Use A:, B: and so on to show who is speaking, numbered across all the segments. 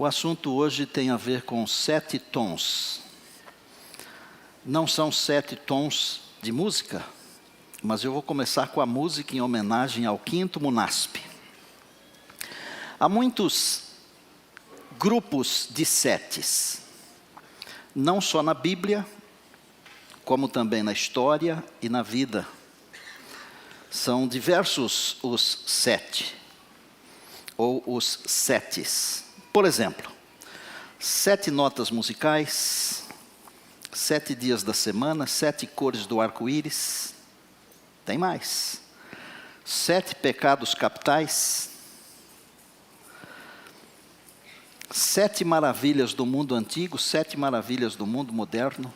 A: O assunto hoje tem a ver com 7 tons. Não são 7 tons de música, mas eu vou começar com a música em homenagem ao 5º MUNASP. Há muitos grupos de setes, não só na Bíblia, como também na história e na vida. São diversos os 7, ou os setes. Por exemplo, 7 notas musicais, 7 dias da semana, 7 cores do arco-íris. Tem mais. 7 pecados capitais. 7 maravilhas do mundo antigo, 7 maravilhas do mundo moderno.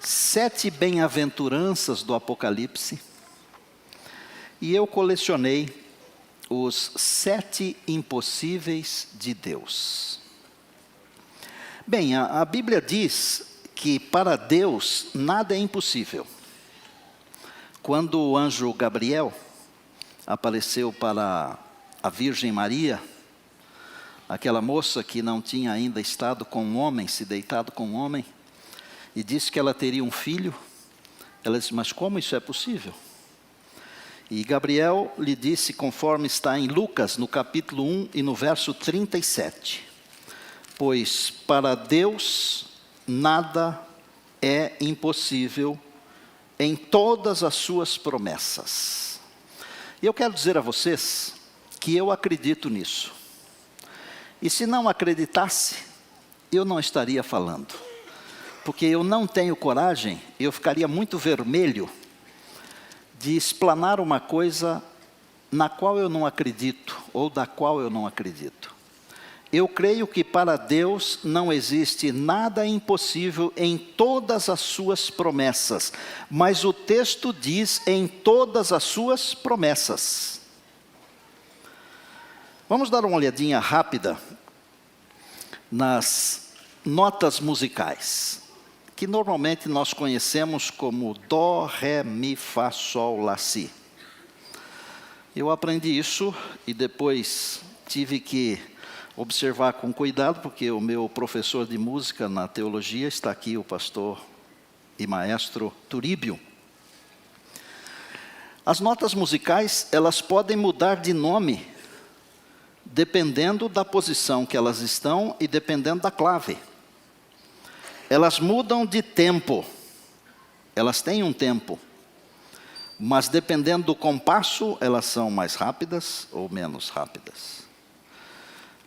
A: 7 bem-aventuranças do Apocalipse. E eu colecionei os 7 impossíveis de Deus. Bem, a Bíblia diz que para Deus nada é impossível. Quando o anjo Gabriel apareceu para a Virgem Maria, aquela moça que não tinha ainda estado com um homem, se deitado com um homem, e disse que ela teria um filho, ela disse, mas como isso é possível? E Gabriel lhe disse, conforme está em Lucas, no capítulo 1 e no verso 37, pois para Deus nada é impossível em todas as suas promessas. E eu quero dizer a vocês que eu acredito nisso. E se não acreditasse, eu não estaria falando. Porque eu não tenho coragem, eu ficaria muito vermelho de explanar uma coisa na qual eu não acredito, ou da qual eu não acredito. Eu creio que para Deus não existe nada impossível em todas as suas promessas, mas o texto diz em todas as suas promessas. Vamos dar uma olhadinha rápida nas notas musicais, que normalmente nós conhecemos como Dó, Ré, Mi, Fá, Sol, Lá, Si. Eu aprendi isso e depois tive que observar com cuidado, porque o meu professor de música na teologia está aqui, o pastor e maestro Turíbio. As notas musicais, elas podem mudar de nome, dependendo da posição que elas estão e dependendo da clave. Elas mudam de tempo, elas têm um tempo, mas dependendo do compasso, elas são mais rápidas ou menos rápidas.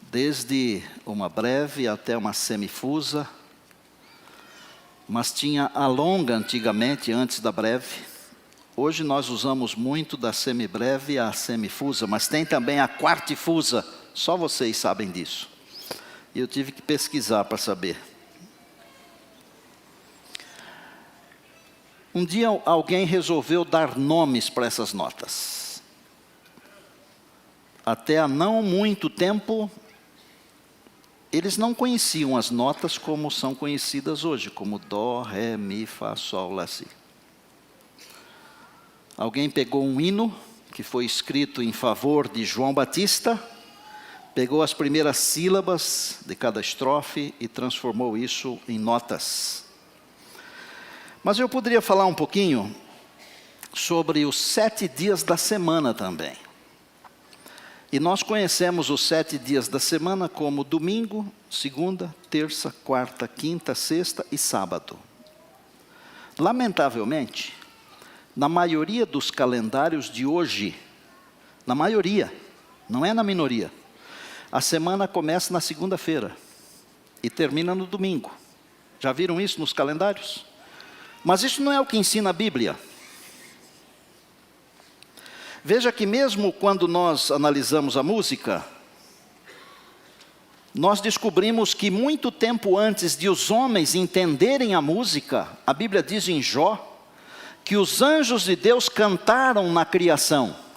A: Desde uma breve até uma semifusa, mas tinha a longa antigamente, antes da breve. Hoje nós usamos muito da semibreve à semifusa, mas tem também a quartifusa, só vocês sabem disso. E eu tive que pesquisar para saber. Um dia alguém resolveu dar nomes para essas notas. Até há não muito tempo, eles não conheciam as notas como são conhecidas hoje, como Dó, Ré, Mi, Fá, Sol, Lá, Si. Alguém pegou um hino que foi escrito em favor de João Batista, pegou as primeiras sílabas de cada estrofe e transformou isso em notas. Mas eu poderia falar um pouquinho sobre os 7 dias da semana também. E nós conhecemos os 7 dias da semana como domingo, segunda, terça, quarta, quinta, sexta e sábado. Lamentavelmente, na maioria dos calendários de hoje, na maioria, não é na minoria, a semana começa na segunda-feira e termina no domingo. Já viram isso nos calendários? Mas isso não é o que ensina a Bíblia. Veja que mesmo quando nós analisamos a música, nós descobrimos que muito tempo antes de os homens entenderem a música, a Bíblia diz em Jó, que os anjos de Deus cantaram na criação.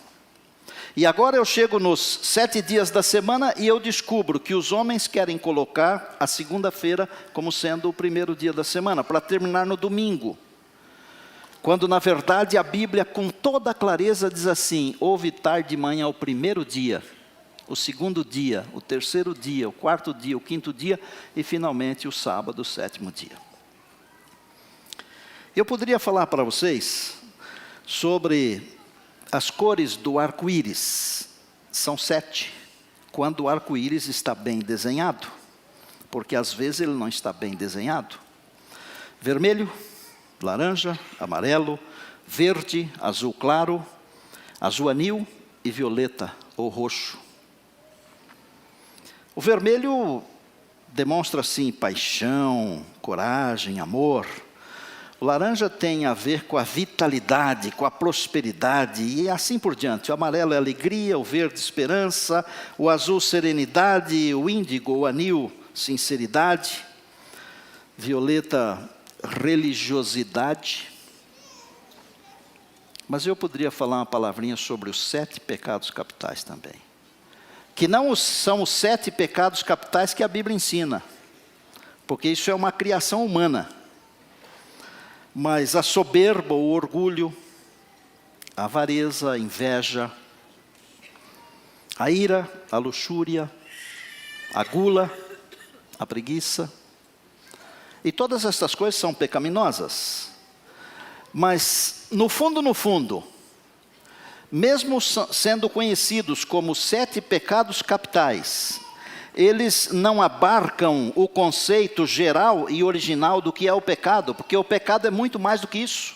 A: E agora eu chego nos 7 dias da semana e eu descubro que os homens querem colocar a segunda-feira como sendo o primeiro dia da semana, para terminar no domingo. Quando na verdade a Bíblia com toda clareza diz assim, houve tarde de manhã o primeiro dia, o segundo dia, o terceiro dia, o quarto dia, o quinto dia e finalmente o sábado, o sétimo dia. Eu poderia falar para vocês sobre as cores do arco-íris. São 7, quando o arco-íris está bem desenhado, porque às vezes ele não está bem desenhado. Vermelho, laranja, amarelo, verde, azul claro, azul anil e violeta ou roxo. O vermelho demonstra, assim, paixão, coragem, amor. O laranja tem a ver com a vitalidade, com a prosperidade e assim por diante. O amarelo é alegria, o verde esperança, o azul serenidade, o índigo, o anil, sinceridade, violeta, religiosidade. Mas eu poderia falar uma palavrinha sobre os 7 pecados capitais também. Que não são os 7 pecados capitais que a Bíblia ensina, porque isso é uma criação humana. Mas a soberba, o orgulho, a avareza, a inveja, a ira, a luxúria, a gula, a preguiça. E todas estas coisas são pecaminosas. Mas, no fundo, mesmo sendo conhecidos como 7 pecados capitais, eles não abarcam o conceito geral e original do que é o pecado, porque o pecado é muito mais do que isso.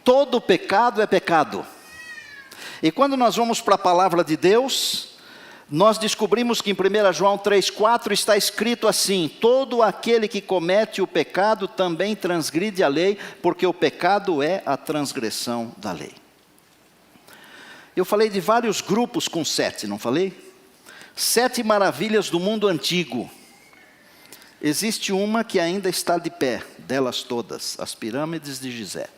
A: Todo pecado é pecado. E quando nós vamos para a palavra de Deus, nós descobrimos que em 1 João 3,4 está escrito assim: todo aquele que comete o pecado também transgride a lei, porque o pecado é a transgressão da lei. Eu falei de vários grupos com 7, não falei? 7 maravilhas do mundo antigo. Existe uma que ainda está de pé, delas todas, as pirâmides de Gizé.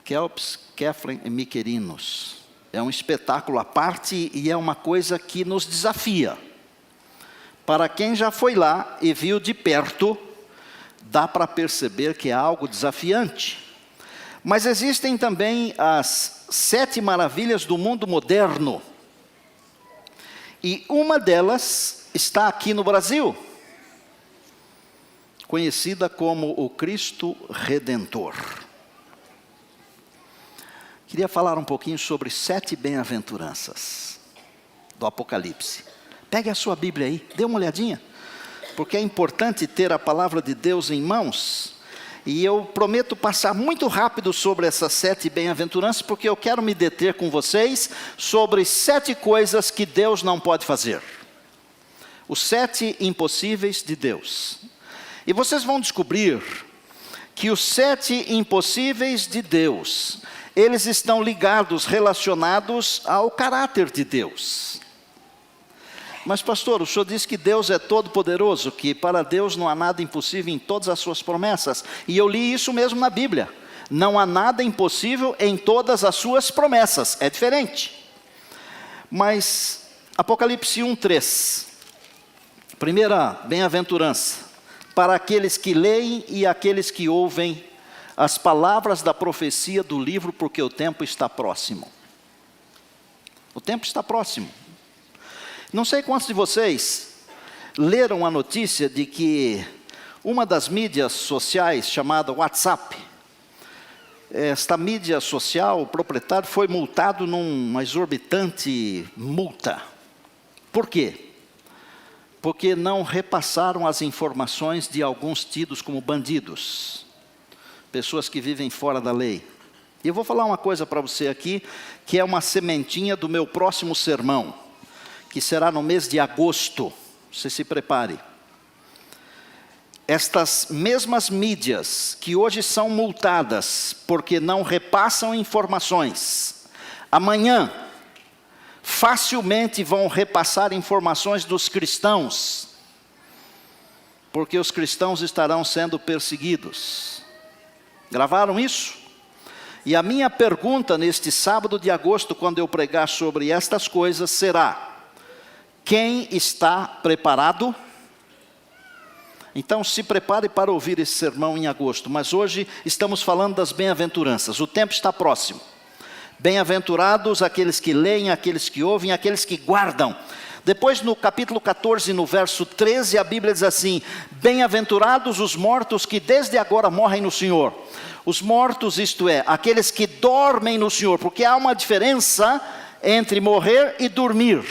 A: Kelps, Kefren e Miquerinos. É um espetáculo à parte e é uma coisa que nos desafia. Para quem já foi lá e viu de perto, dá para perceber que é algo desafiante. Mas existem também as 7 maravilhas do mundo moderno. E uma delas está aqui no Brasil, conhecida como o Cristo Redentor. Queria falar um pouquinho sobre 7 bem-aventuranças do Apocalipse. Pegue a sua Bíblia aí, dê uma olhadinha, porque é importante ter a palavra de Deus em mãos. E eu prometo passar muito rápido sobre essas 7 bem-aventuranças, porque eu quero me deter com vocês sobre 7 coisas que Deus não pode fazer. Os 7 impossíveis de Deus. E vocês vão descobrir que os 7 impossíveis de Deus, eles estão ligados, relacionados ao caráter de Deus. Mas pastor, o senhor disse que Deus é todo poderoso, que para Deus não há nada impossível em todas as suas promessas. E eu li isso mesmo na Bíblia. Não há nada impossível em todas as suas promessas. É diferente. Mas Apocalipse 1:3. Primeira bem-aventurança. Para aqueles que leem e aqueles que ouvem as palavras da profecia do livro, porque o tempo está próximo. O tempo está próximo. Não sei quantos de vocês leram a notícia de que uma das mídias sociais, chamada WhatsApp, esta mídia social, o proprietário foi multado numa exorbitante multa. Por quê? Porque não repassaram as informações de alguns tidos como bandidos, pessoas que vivem fora da lei. E eu vou falar uma coisa para você aqui, que é uma sementinha do meu próximo sermão, que será no mês de agosto. Você se prepare. Estas mesmas mídias que hoje são multadas porque não repassam informações, amanhã facilmente vão repassar informações dos cristãos, porque os cristãos estarão sendo perseguidos. Gravaram isso? E a minha pergunta neste sábado de agosto, quando eu pregar sobre estas coisas, será: quem está preparado? Então se prepare para ouvir esse sermão em agosto. Mas hoje estamos falando das bem-aventuranças. O tempo está próximo. Bem-aventurados aqueles que leem, aqueles que ouvem, aqueles que guardam. Depois no capítulo 14, no verso 13, a Bíblia diz assim: bem-aventurados os mortos que desde agora morrem no Senhor. Os mortos, isto é, aqueles que dormem no Senhor, porque há uma diferença entre morrer e dormir.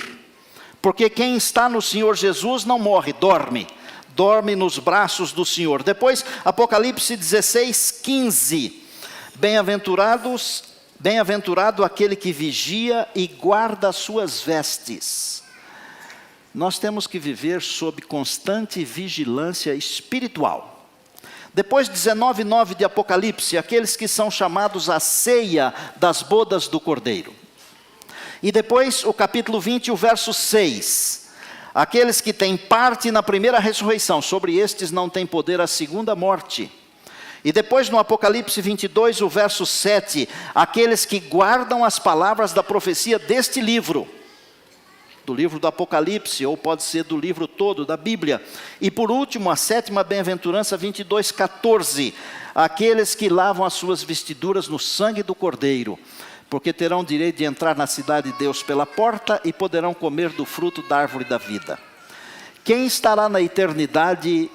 A: Porque quem está no Senhor Jesus não morre, dorme. Dorme nos braços do Senhor. Depois, Apocalipse 16, 15. Bem-aventurado aquele que vigia e guarda as suas vestes. Nós temos que viver sob constante vigilância espiritual. Depois 19:9 de Apocalipse, aqueles que são chamados à ceia das bodas do Cordeiro. E depois o capítulo 20, o verso 6. Aqueles que têm parte na primeira ressurreição, sobre estes não tem poder a segunda morte. E depois no Apocalipse 22, o verso 7, aqueles que guardam as palavras da profecia deste livro. Do livro do Apocalipse, ou pode ser do livro todo da Bíblia. E por último, a sétima bem-aventurança, 22:14. Aqueles que lavam as suas vestiduras no sangue do Cordeiro, porque terão direito de entrar na cidade de Deus pela porta e poderão comer do fruto da árvore da vida. Quem estará na eternidade?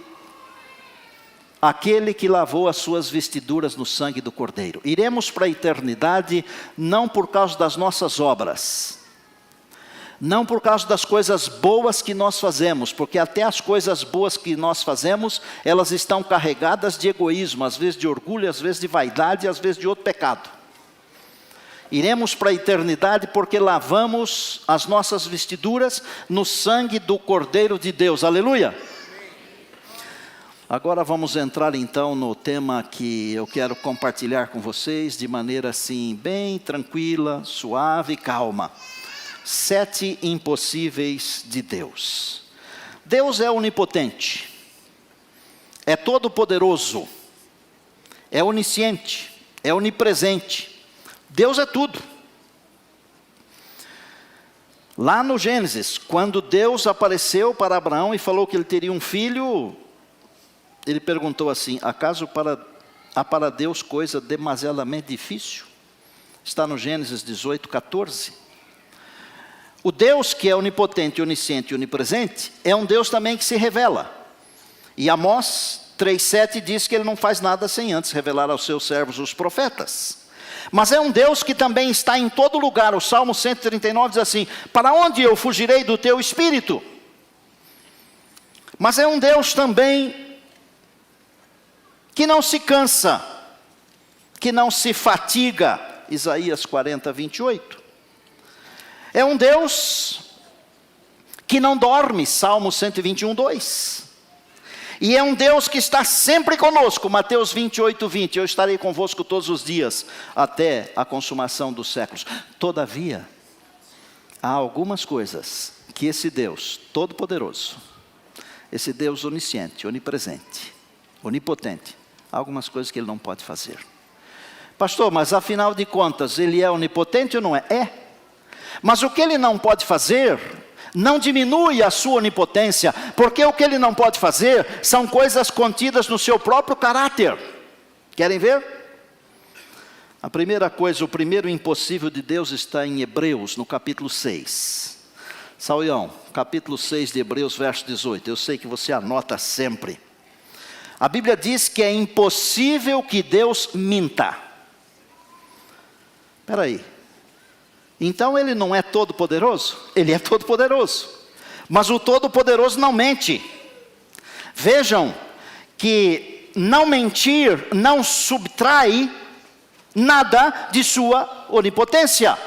A: Aquele que lavou as suas vestiduras no sangue do Cordeiro. Iremos para a eternidade não por causa das nossas obras, não por causa das coisas boas que nós fazemos, porque até as coisas boas que nós fazemos, elas estão carregadas de egoísmo, às vezes de orgulho, às vezes de vaidade, às vezes de outro pecado. Iremos para a eternidade porque lavamos as nossas vestiduras no sangue do Cordeiro de Deus, aleluia! Agora vamos entrar então no tema que eu quero compartilhar com vocês, de maneira assim, bem tranquila, suave e calma. 7 impossíveis de Deus. Deus é onipotente, é todo-poderoso, é onisciente, é onipresente. Deus é tudo. Lá no Gênesis, quando Deus apareceu para Abraão e falou que ele teria um filho, ele perguntou assim: acaso há para Deus coisa demasiadamente difícil? Está no Gênesis 18:14. O Deus que é onipotente, onisciente e onipresente, é um Deus também que se revela. E Amós 3:7 diz que ele não faz nada sem antes revelar aos seus servos os profetas. Mas é um Deus que também está em todo lugar. O Salmo 139 diz assim: para onde eu fugirei do teu espírito? Mas é um Deus também que não se cansa, que não se fatiga. Isaías 40:28. É um Deus que não dorme, Salmo 121:2. E é um Deus que está sempre conosco, Mateus 28:20. Eu estarei convosco todos os dias, até a consumação dos séculos. Todavia, há algumas coisas que esse Deus todo-poderoso, esse Deus onisciente, onipresente, onipotente, há algumas coisas que ele não pode fazer. Pastor, mas afinal de contas, ele é onipotente ou não é? É. Mas o que ele não pode fazer não diminui a sua onipotência, porque o que ele não pode fazer são coisas contidas no seu próprio caráter. Querem ver? A primeira coisa, o primeiro impossível de Deus está em Hebreus, no capítulo 6. Saulião, capítulo 6 de Hebreus, verso 18. Eu sei que você anota sempre. A Bíblia diz que é impossível que Deus minta. Espera aí. Então ele não é todo-poderoso? Ele é todo-poderoso. Mas o todo-poderoso não mente. Vejam que não mentir não subtrai nada de sua onipotência.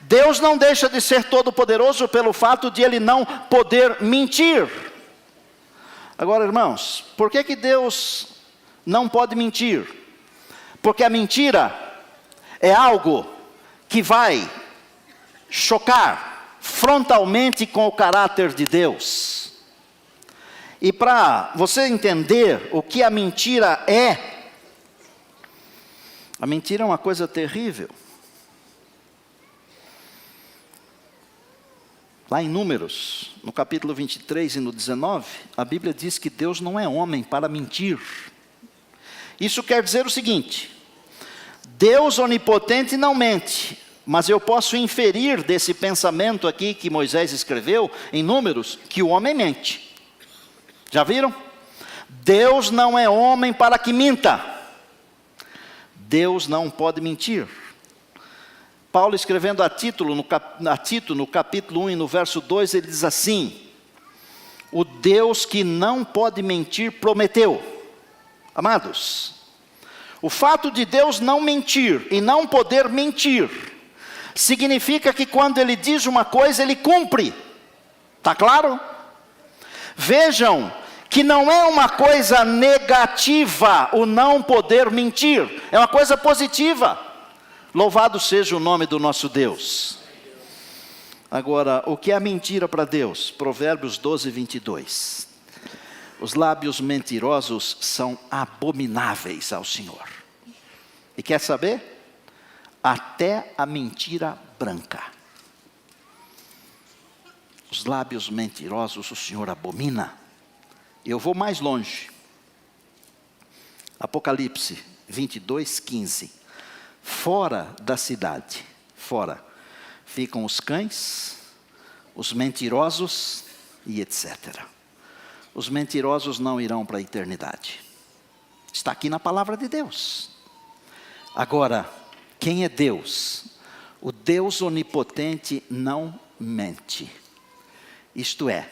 A: Deus não deixa de ser todo-poderoso pelo fato de ele não poder mentir. Agora, irmãos, por que Deus não pode mentir? Porque a mentira é algo que vai chocar frontalmente com o caráter de Deus. E para você entender o que a mentira é, a mentira é uma coisa terrível. Lá em Números, no capítulo 23 e no 19, a Bíblia diz que Deus não é homem para mentir. Isso quer dizer o seguinte: Deus onipotente não mente, mas eu posso inferir desse pensamento aqui que Moisés escreveu em Números, que o homem mente. Já viram? Deus não é homem para que minta. Deus não pode mentir. Paulo escrevendo a Tito, no capítulo 1 e no verso 2, ele diz assim: o Deus que não pode mentir prometeu. Amados, o fato de Deus não mentir e não poder mentir, significa que quando Ele diz uma coisa, Ele cumpre. Está claro? Vejam que não é uma coisa negativa o não poder mentir, é uma coisa positiva. Louvado seja o nome do nosso Deus. Agora, o que é mentira para Deus? Provérbios 12, 22. Os lábios mentirosos são abomináveis ao Senhor. E quer saber? Até a mentira branca. Os lábios mentirosos o Senhor abomina. Eu vou mais longe. Apocalipse 22, 15. Fora da cidade, fora, ficam os cães, os mentirosos e etc. Os mentirosos não irão para a eternidade. Está aqui na palavra de Deus. Agora, quem é Deus? O Deus onipotente não mente. Isto é,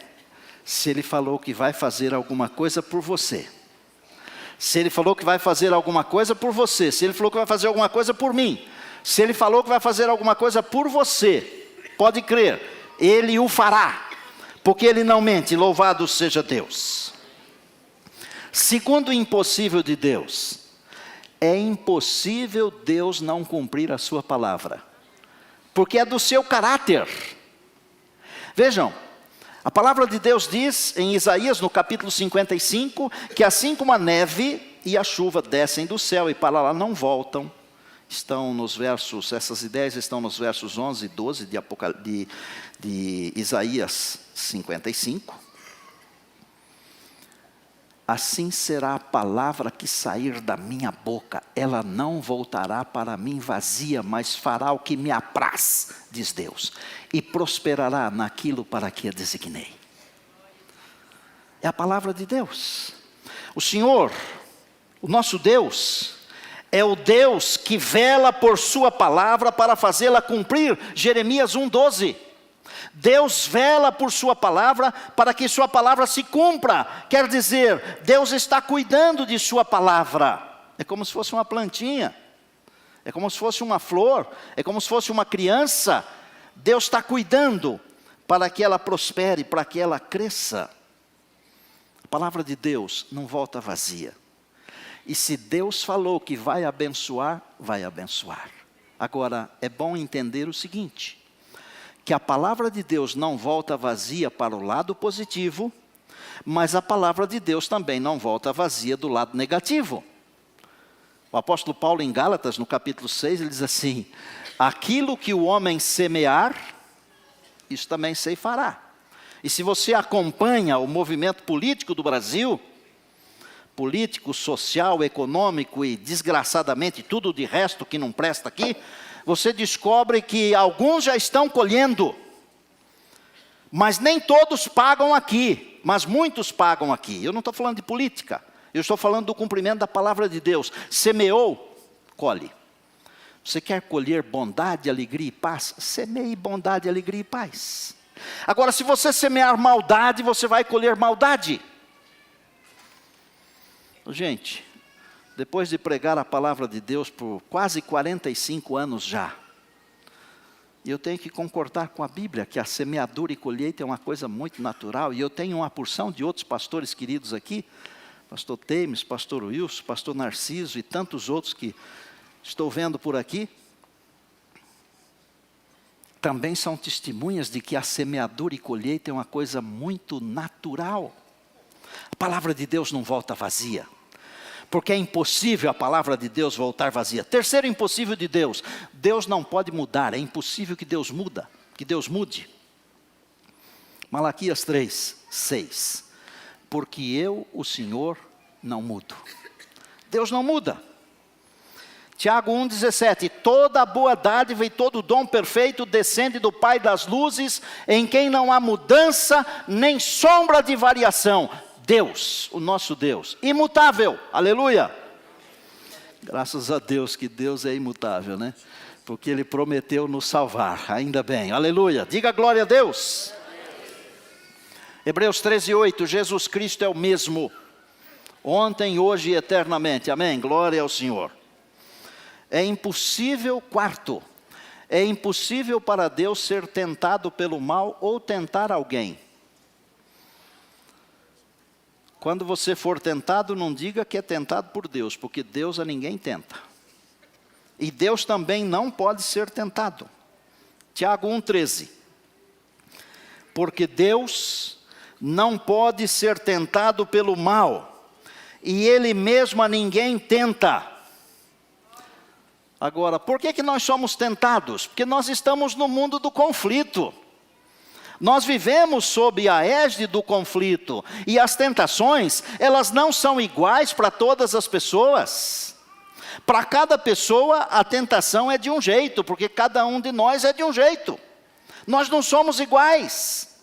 A: se Ele falou que vai fazer alguma coisa por você, se Ele falou que vai fazer alguma coisa por você, se Ele falou que vai fazer alguma coisa por mim, se Ele falou que vai fazer alguma coisa por você, pode crer, Ele o fará, porque Ele não mente, louvado seja Deus. Segundo o impossível de Deus, é impossível Deus não cumprir a sua palavra, porque é do seu caráter. Vejam, a palavra de Deus diz em Isaías, no capítulo 55, que assim como a neve e a chuva descem do céu e para lá não voltam, essas ideias estão nos versos 11 e 12 de Isaías 55. Assim será a palavra que sair da minha boca, ela não voltará para mim vazia, mas fará o que me apraz, diz Deus, e prosperará naquilo para que a designei. É a palavra de Deus. O Senhor, o nosso Deus, é o Deus que vela por sua palavra para fazê-la cumprir. Jeremias 1:12. Deus vela por sua palavra para que sua palavra se cumpra. Quer dizer, Deus está cuidando de sua palavra. É como se fosse uma plantinha, é como se fosse uma flor, é como se fosse uma criança. Deus está cuidando para que ela prospere, para que ela cresça. A palavra de Deus não volta vazia. E se Deus falou que vai abençoar, vai abençoar. Agora, é bom entender o seguinte, que a palavra de Deus não volta vazia para o lado positivo, mas a palavra de Deus também não volta vazia do lado negativo. O apóstolo Paulo em Gálatas, no capítulo 6, ele diz assim: aquilo que o homem semear, isso também ceifará. E se você acompanha o movimento político do Brasil, político, social, econômico e desgraçadamente tudo de resto que não presta aqui, você descobre que alguns já estão colhendo, mas nem todos pagam aqui, mas muitos pagam aqui. Eu não estou falando de política, eu estou falando do cumprimento da palavra de Deus. Semeou, colhe. Você quer colher bondade, alegria e paz? Semeie bondade, alegria e paz. Agora, se você semear maldade, você vai colher maldade. Gente, depois de pregar a palavra de Deus por quase 45 anos já, eu tenho que concordar com a Bíblia que a semeadura e colheita é uma coisa muito natural, e eu tenho uma porção de outros pastores queridos aqui, pastor Temes, pastor Wilson, pastor Narciso e tantos outros que estou vendo por aqui, também são testemunhas de que a semeadura e colheita é uma coisa muito natural. A palavra de Deus não volta vazia, porque é impossível a palavra de Deus voltar vazia. Terceiro impossível de Deus: Deus não pode mudar, é impossível que Deus mude. Malaquias 3:6. Porque eu, o Senhor, não mudo. Deus não muda. Tiago 1,17, toda boa dádiva e todo dom perfeito descende do Pai das luzes, em quem não há mudança, nem sombra de variação. Deus, o nosso Deus, imutável, aleluia. Graças a Deus que Deus é imutável, né? Porque Ele prometeu nos salvar, ainda bem, aleluia. Diga glória a Deus. Hebreus 13:8, Jesus Cristo é o mesmo, ontem, hoje e eternamente, amém, glória ao Senhor. É impossível, quarto, é impossível para Deus ser tentado pelo mal ou tentar alguém. Quando você for tentado, não diga que é tentado por Deus, porque Deus a ninguém tenta. E Deus também não pode ser tentado. Tiago 1,13. Porque Deus não pode ser tentado pelo mal, e Ele mesmo a ninguém tenta. Agora, por que nós somos tentados? Porque nós estamos no mundo do conflito. Nós vivemos sob a égide do conflito. E as tentações, elas não são iguais para todas as pessoas. Para cada pessoa, a tentação é de um jeito, porque cada um de nós é de um jeito. Nós não somos iguais.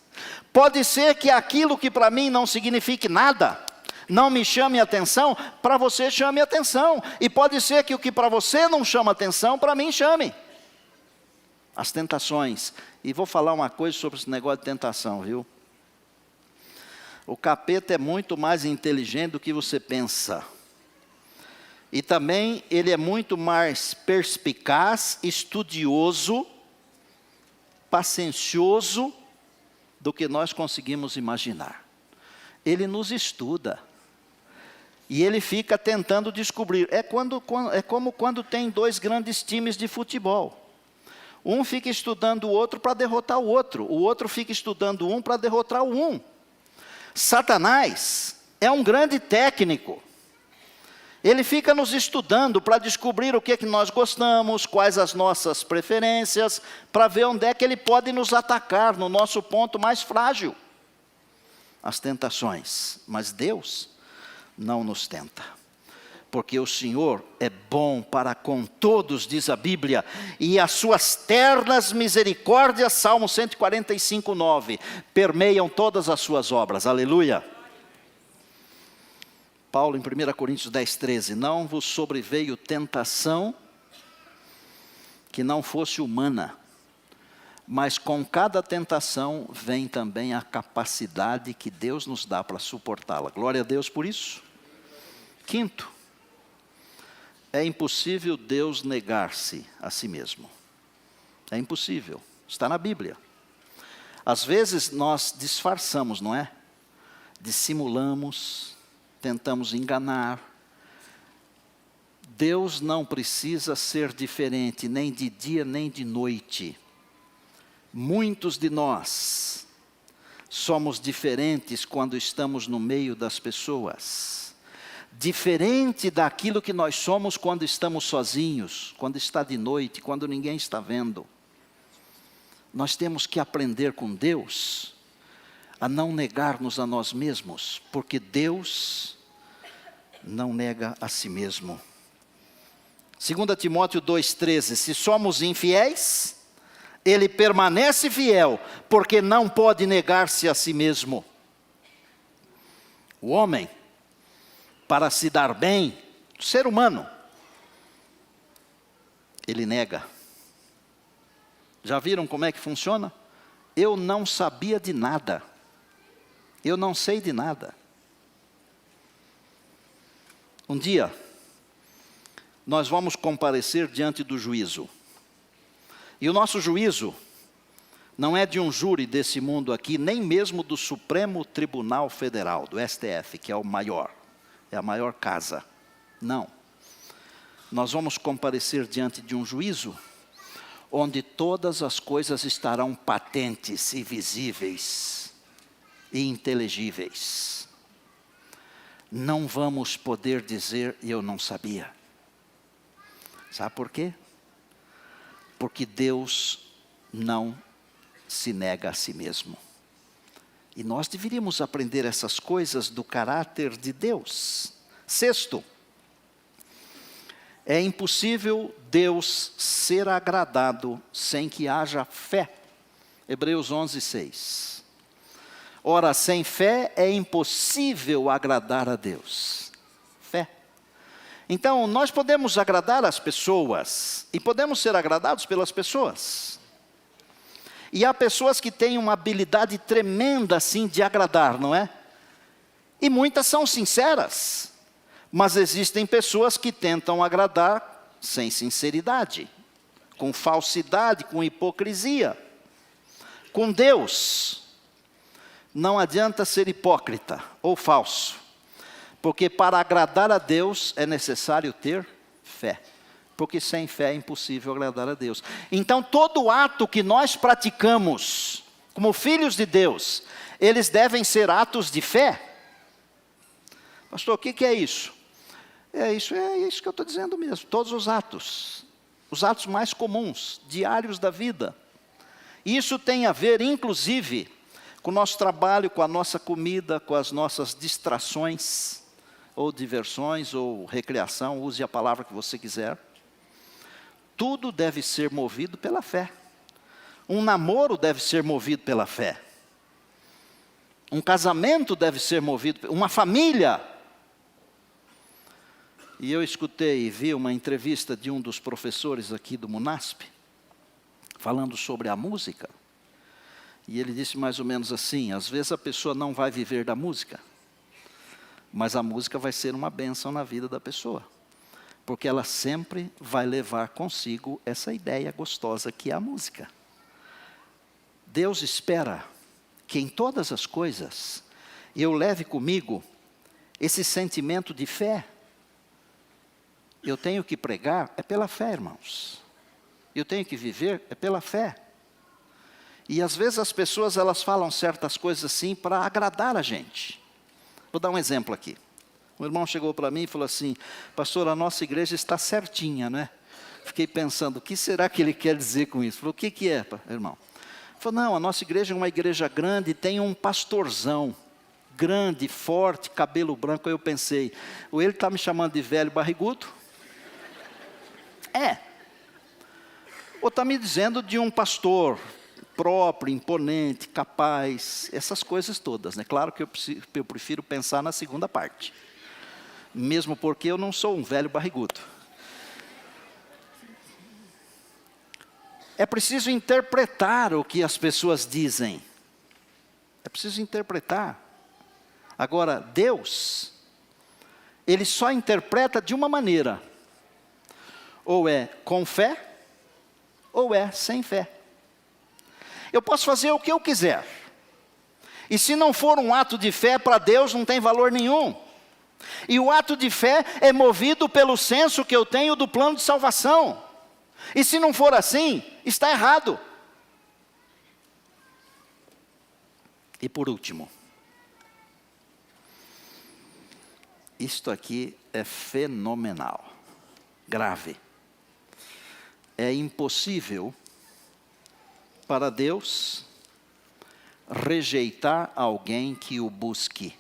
A: Pode ser que aquilo que para mim não signifique nada, não me chame atenção, para você chame atenção. E pode ser que o que para você não chama atenção, para mim chame. As tentações. E vou falar uma coisa sobre esse negócio de tentação, viu? O capeta é muito mais inteligente do que você pensa. E também ele é muito mais perspicaz, estudioso, paciencioso do que nós conseguimos imaginar. Ele nos estuda. E ele fica tentando descobrir. É como quando tem dois grandes times de futebol. Um fica estudando o outro para derrotar o outro fica estudando um para derrotar o um. Satanás é um grande técnico. Ele fica nos estudando para descobrir o que nós gostamos, quais as nossas preferências, para ver onde é que ele pode nos atacar, no nosso ponto mais frágil. As tentações. Mas Deus não nos tenta, porque o Senhor é bom para com todos, diz a Bíblia, e as suas ternas misericórdias, Salmo 145:9, permeiam todas as suas obras, aleluia. Paulo em 1 Coríntios 10:13, não vos sobreveio tentação que não fosse humana, mas com cada tentação vem também a capacidade que Deus nos dá para suportá-la. Glória a Deus por isso. Quinto, é impossível Deus negar-se a si mesmo. É impossível, está na Bíblia. Às vezes nós disfarçamos, não é? Dissimulamos, tentamos enganar. Deus não precisa ser diferente, nem de dia nem de noite. Muitos de nós somos diferentes quando estamos no meio das pessoas. Diferente daquilo que nós somos quando estamos sozinhos, quando está de noite, quando ninguém está vendo. Nós temos que aprender com Deus a não negar-nos a nós mesmos, porque Deus não nega a si mesmo. 2 Timóteo 2,13, se somos infiéis, Ele permanece fiel, porque não pode negar-se a si mesmo. O homem, para se dar bem, o ser humano, ele nega. Já viram como é que funciona? Eu não sabia de nada. Eu não sei de nada. Um dia, nós vamos comparecer diante do juízo. E o nosso juízo não é de um júri desse mundo aqui, nem mesmo do Supremo Tribunal Federal, do STF, que é o maior. É a maior casa. Não. Nós vamos comparecer diante de um juízo onde todas as coisas estarão patentes e visíveis e inteligíveis. Não vamos poder dizer, eu não sabia. Sabe por quê? Porque Deus não se nega a si mesmo. E nós deveríamos aprender essas coisas do caráter de Deus. Sexto, É impossível Deus ser agradado sem que haja fé. Hebreus 11:6. Ora, sem fé é impossível agradar a Deus. Fé. Então, nós podemos agradar as pessoas, e podemos ser agradados pelas pessoas. E há pessoas que têm uma habilidade tremenda, assim, de agradar, não é? E muitas são sinceras. Mas existem pessoas que tentam agradar sem sinceridade, com falsidade, com hipocrisia. Com Deus, não adianta ser hipócrita ou falso, porque para agradar a Deus é necessário ter fé, porque sem fé é impossível agradar a Deus. Então todo ato que nós praticamos, como filhos de Deus, eles devem ser atos de fé. Pastor, o que é isso? É isso que eu estou dizendo mesmo, todos os atos mais comuns, diários da vida. Isso tem a ver, inclusive, com o nosso trabalho, com a nossa comida, com as nossas distrações, ou diversões, ou recreação, use a palavra que você quiser. Tudo deve ser movido pela fé. Um namoro deve ser movido pela fé. Um casamento deve ser movido, uma família. E eu escutei e vi uma entrevista de um dos professores aqui do Munasp, falando sobre a música. E ele disse mais ou menos assim: às vezes a pessoa não vai viver da música, mas a música vai ser uma bênção na vida da pessoa, porque ela sempre vai levar consigo essa ideia gostosa que é a música. Deus espera que em todas as coisas eu leve comigo esse sentimento de fé. Eu tenho que pregar, é pela fé, irmãos. Eu tenho que viver, é pela fé. E às vezes as pessoas, elas falam certas coisas assim para agradar a gente. Vou dar um exemplo aqui. Um irmão chegou para mim e falou assim: pastor, a nossa igreja está certinha, né? Fiquei pensando, o que será que ele quer dizer com isso? Falei, o que é, irmão? Ele falou, não, a nossa igreja é uma igreja grande, tem um pastorzão. Grande, forte, cabelo branco. Aí eu pensei, ou ele está me chamando de velho barrigudo? Ou está me dizendo de um pastor próprio, imponente, capaz, essas coisas todas, né? Claro que eu prefiro pensar na segunda parte, mesmo porque eu não sou um velho barrigudo. É preciso interpretar o que as pessoas dizem. É preciso interpretar. Agora, Deus, Ele só interpreta de uma maneira. Ou é com fé, ou é sem fé. Eu posso fazer o que eu quiser. E se não for um ato de fé, para Deus não tem valor nenhum. E o ato de fé é movido pelo senso que eu tenho do plano de salvação. E se não for assim, está errado. E por último, isto aqui é fenomenal, grave. É impossível para Deus rejeitar alguém que o busque.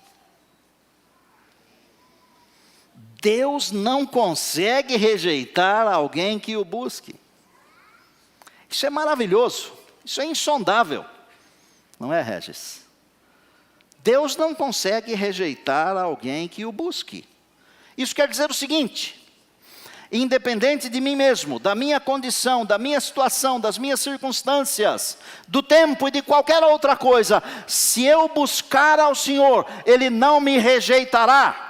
A: Deus não consegue rejeitar alguém que o busque. Isso é maravilhoso, isso é insondável. Não é, Regis? Deus não consegue rejeitar alguém que o busque. Isso quer dizer o seguinte: independente de mim mesmo, da minha condição, da minha situação, das minhas circunstâncias, do tempo e de qualquer outra coisa, se eu buscar ao Senhor, Ele não me rejeitará.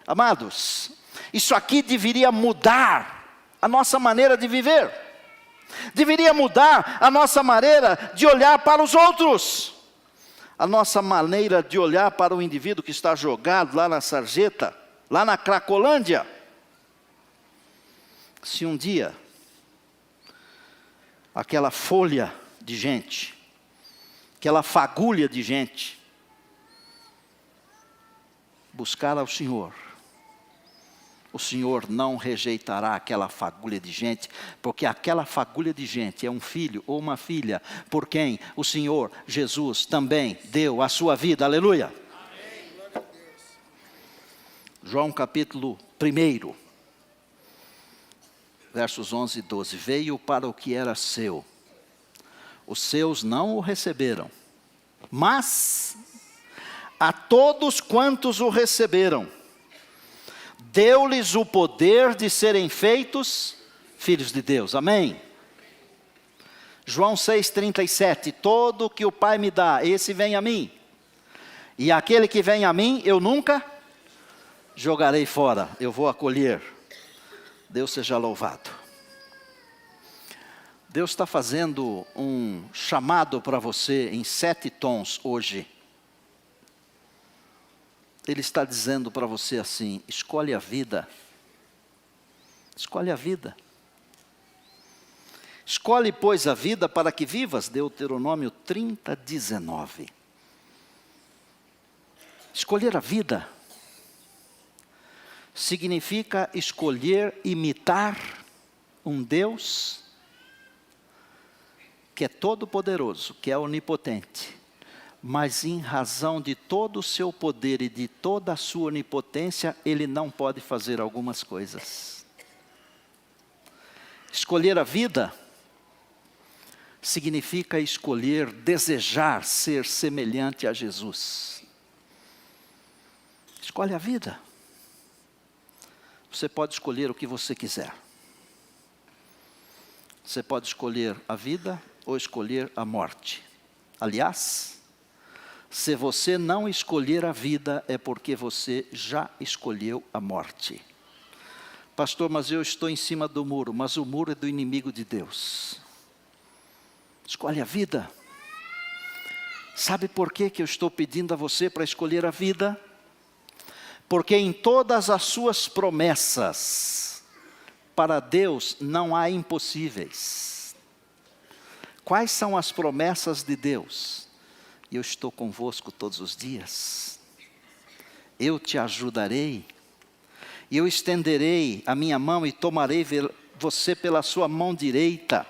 A: Amados, isso aqui deveria mudar a nossa maneira de viver. Deveria mudar a nossa maneira de olhar para os outros. A nossa maneira de olhar para o indivíduo que está jogado lá na sarjeta, lá na Cracolândia. Se um dia, aquela folha de gente, aquela fagulha de gente, buscar ao Senhor, o Senhor não rejeitará aquela fagulha de gente, porque aquela fagulha de gente é um filho ou uma filha, por quem o Senhor Jesus também deu a sua vida, aleluia. Amém. João capítulo 1. versos 11 e 12. Veio para o que era seu. Os seus não o receberam. Mas a todos quantos o receberam, deu-lhes o poder de serem feitos filhos de Deus. Amém? João 6,37. Todo que o Pai me dá, esse vem a mim. E aquele que vem a mim, eu nunca jogarei fora. Eu vou acolher. Deus seja louvado. Deus está fazendo um chamado para você em 7 tons hoje. Ele está dizendo para você assim: escolhe a vida. Escolhe a vida. Escolhe, pois, a vida para que vivas. Deuteronômio 30:19. Escolher a vida significa escolher imitar um Deus que é todo-poderoso, que é onipotente, mas em razão de todo o seu poder e de toda a sua onipotência, ele não pode fazer algumas coisas. Escolher a vida significa escolher, desejar ser semelhante a Jesus. Escolhe a vida. Você pode escolher o que você quiser. Você pode escolher a vida ou escolher a morte. Aliás, se você não escolher a vida, é porque você já escolheu a morte. Pastor, mas eu estou em cima do muro. Mas o muro é do inimigo de Deus. Escolhe a vida. Sabe por que eu estou pedindo a você para escolher a vida? Porque em todas as suas promessas, para Deus não há impossíveis. Quais são as promessas de Deus? Eu estou convosco todos os dias. Eu te ajudarei. Eu estenderei a minha mão e tomarei você pela sua mão direita.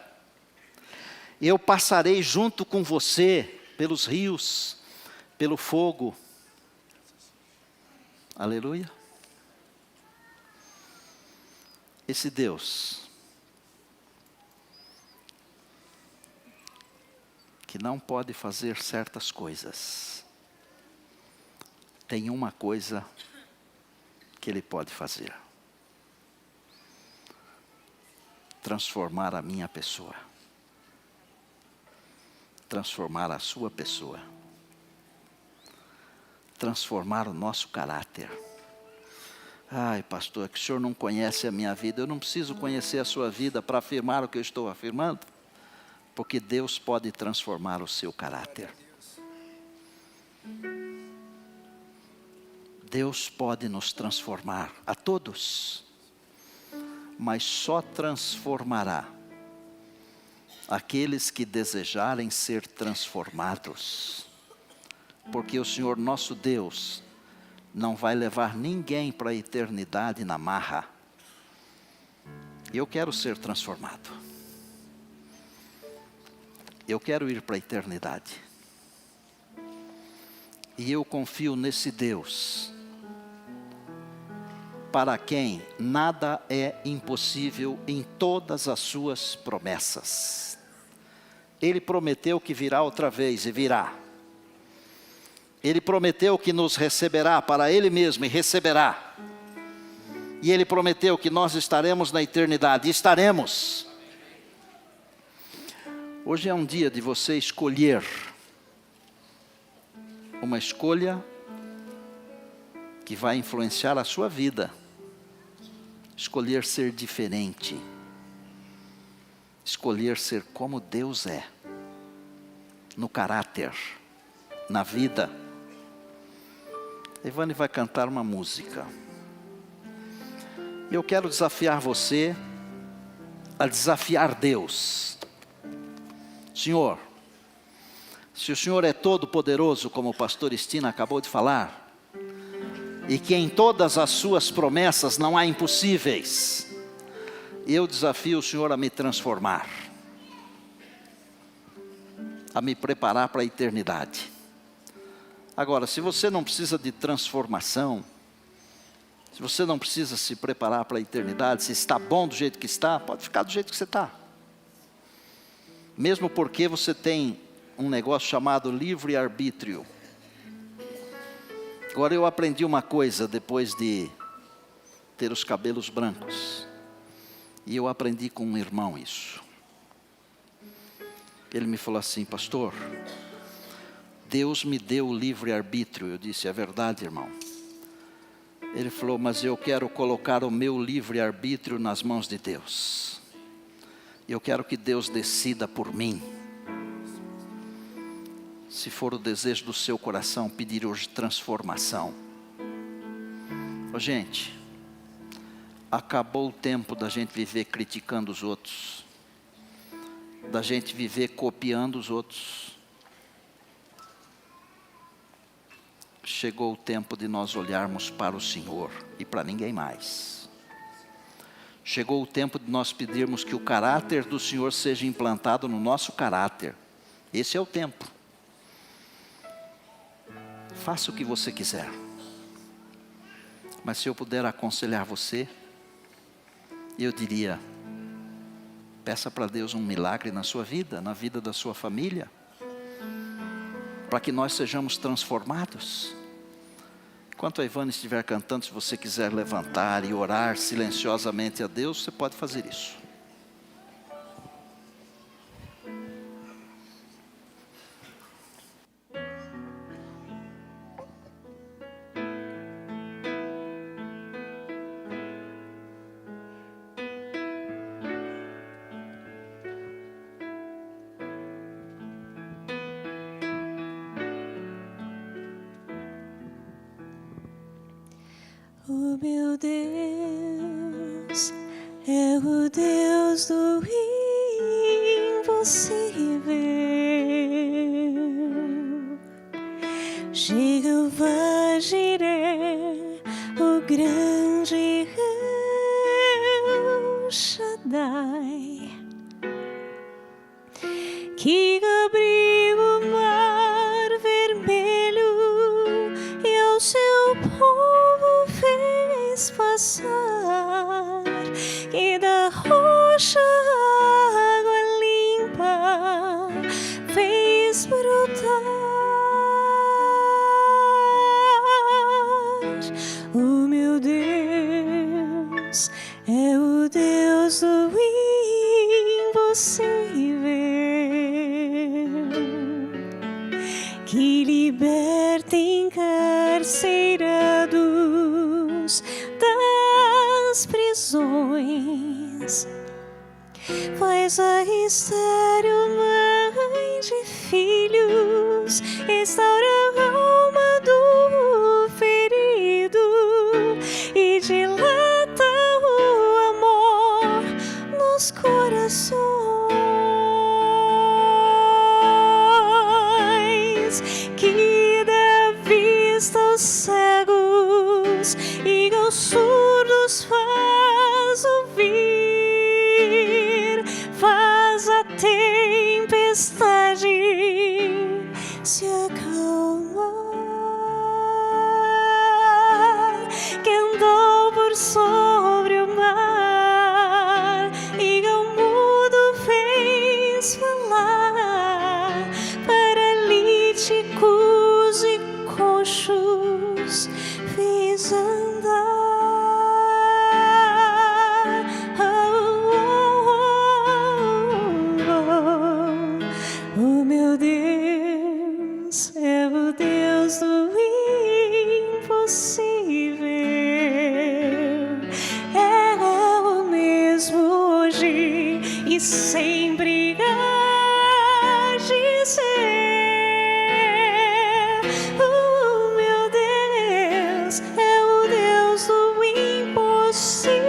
A: Eu passarei junto com você pelos rios, pelo fogo. Aleluia. Esse Deus que não pode fazer certas coisas, tem uma coisa que Ele pode fazer: transformar a minha pessoa, transformar a sua pessoa, transformar o nosso caráter. Ai, pastor, é que o senhor não conhece a minha vida. Eu não preciso conhecer a sua vida para afirmar o que eu estou afirmando, porque Deus pode transformar o seu caráter. Deus pode nos transformar, a todos, mas só transformará aqueles que desejarem ser transformados, porque o Senhor nosso Deus não vai levar ninguém para a eternidade na marra. Eu quero ser transformado. Eu quero ir para a eternidade. E eu confio nesse Deus, para quem nada é impossível em todas as suas promessas. Ele prometeu que virá outra vez, e virá. Ele prometeu que nos receberá para Ele mesmo, e receberá. E Ele prometeu que nós estaremos na eternidade, e estaremos. Hoje é um dia de você escolher. Uma escolha que vai influenciar a sua vida. Escolher ser diferente. Escolher ser como Deus é. No caráter, na vida. Ivane vai cantar uma música. Eu quero desafiar você a desafiar Deus. Senhor, se o Senhor é todo poderoso, como o pastor Estina acabou de falar, e que em todas as suas promessas não há impossíveis, eu desafio o Senhor a me transformar, a me preparar para a eternidade. Agora, se você não precisa de transformação, se você não precisa se preparar para a eternidade, se está bom do jeito que está, pode ficar do jeito que você está. Mesmo porque você tem um negócio chamado livre-arbítrio. Agora eu aprendi uma coisa depois de ter os cabelos brancos. E eu aprendi com um irmão isso. Ele me falou assim: pastor, Deus me deu o livre-arbítrio. Eu disse: é verdade, irmão. Ele falou: mas eu quero colocar o meu livre-arbítrio nas mãos de Deus. Eu quero que Deus decida por mim. Se for o desejo do seu coração, pedir hoje transformação. Gente, acabou o tempo da gente viver criticando os outros, da gente viver copiando os outros. Chegou o tempo de nós olharmos para o Senhor e para ninguém mais. Chegou o tempo de nós pedirmos que o caráter do Senhor seja implantado no nosso caráter. Esse é o tempo. Faça o que você quiser. Mas se eu puder aconselhar você, eu diria: peça para Deus um milagre na sua vida, na vida da sua família, para que nós sejamos transformados. Enquanto a Ivana estiver cantando, se você quiser levantar e orar silenciosamente a Deus, você pode fazer isso.
B: O meu Deus é o Deus do impossível. Jeová Jireh, o grande El Shaddai, que abriu o mar vermelho e ao seu povo fez passar, e da rocha água limpa fez brotar. O meu Deus é o Deus do impossível, que liberta encarcerados das prisões, faz a estéril mãe de filhos, restaura a alma do ferido e dilata o amor nos corações, que dá vista aos cegos e aos surdos faz ouvir, faz a tempestade se acalmar, que andou por sobre o mar e ao mudo fez falar, paralíticos e coxos fez andar. O meu Deus é o Deus do impossível, é o mesmo hoje e sempre há de ser. O meu Deus é o Deus do impossível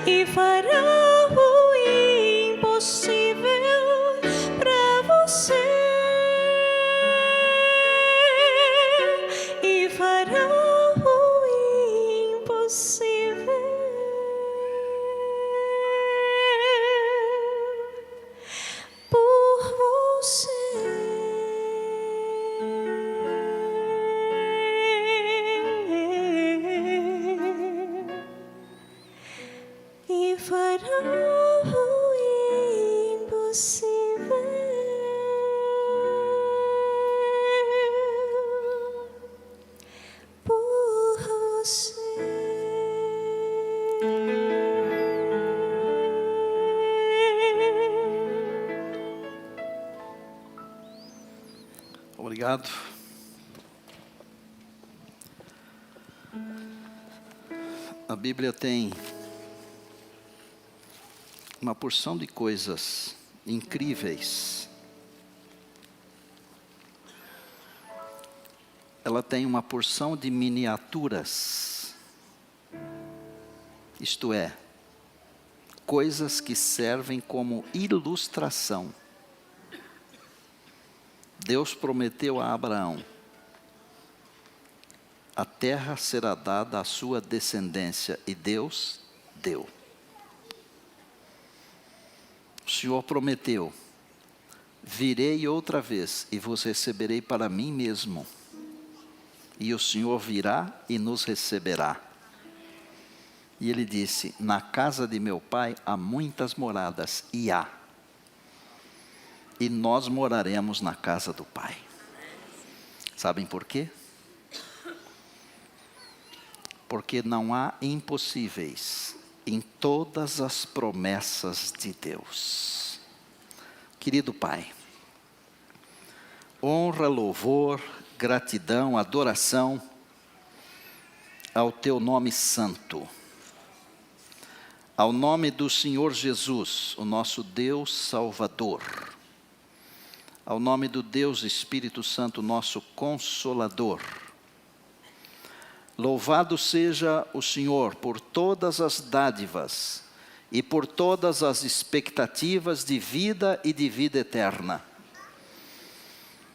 B: e fará o impossível para você, e fará o impossível por você.
A: Obrigado. A Bíblia tem uma porção de coisas incríveis. Ela tem uma porção de miniaturas. Isto é, coisas que servem como ilustração. Deus prometeu a Abraão: a terra será dada à sua descendência, e Deus deu. O Senhor prometeu: virei outra vez e vos receberei para mim mesmo. E o Senhor virá e nos receberá. E ele disse: na casa de meu pai há muitas moradas, e há. E nós moraremos na casa do Pai. Sabem por quê? Porque não há impossíveis em todas as promessas de Deus. Querido Pai, honra, louvor, gratidão, adoração ao Teu nome santo, ao nome do Senhor Jesus, o nosso Deus Salvador, ao nome do Deus Espírito Santo, nosso Consolador. Louvado seja o Senhor por todas as dádivas e por todas as expectativas de vida e de vida eterna.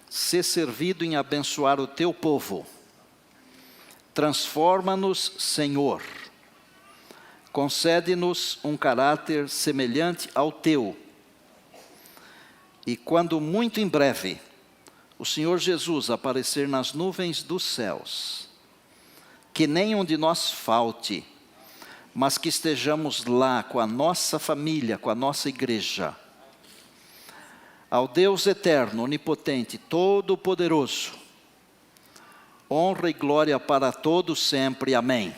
A: Sê servido em abençoar o Teu povo. Transforma-nos, Senhor. Concede-nos um caráter semelhante ao Teu. E quando muito em breve o Senhor Jesus aparecer nas nuvens dos céus, que nenhum de nós falte, mas que estejamos lá com a nossa família, com a nossa igreja. Ao Deus eterno, onipotente, todo-poderoso, honra e glória para todos sempre. Amém.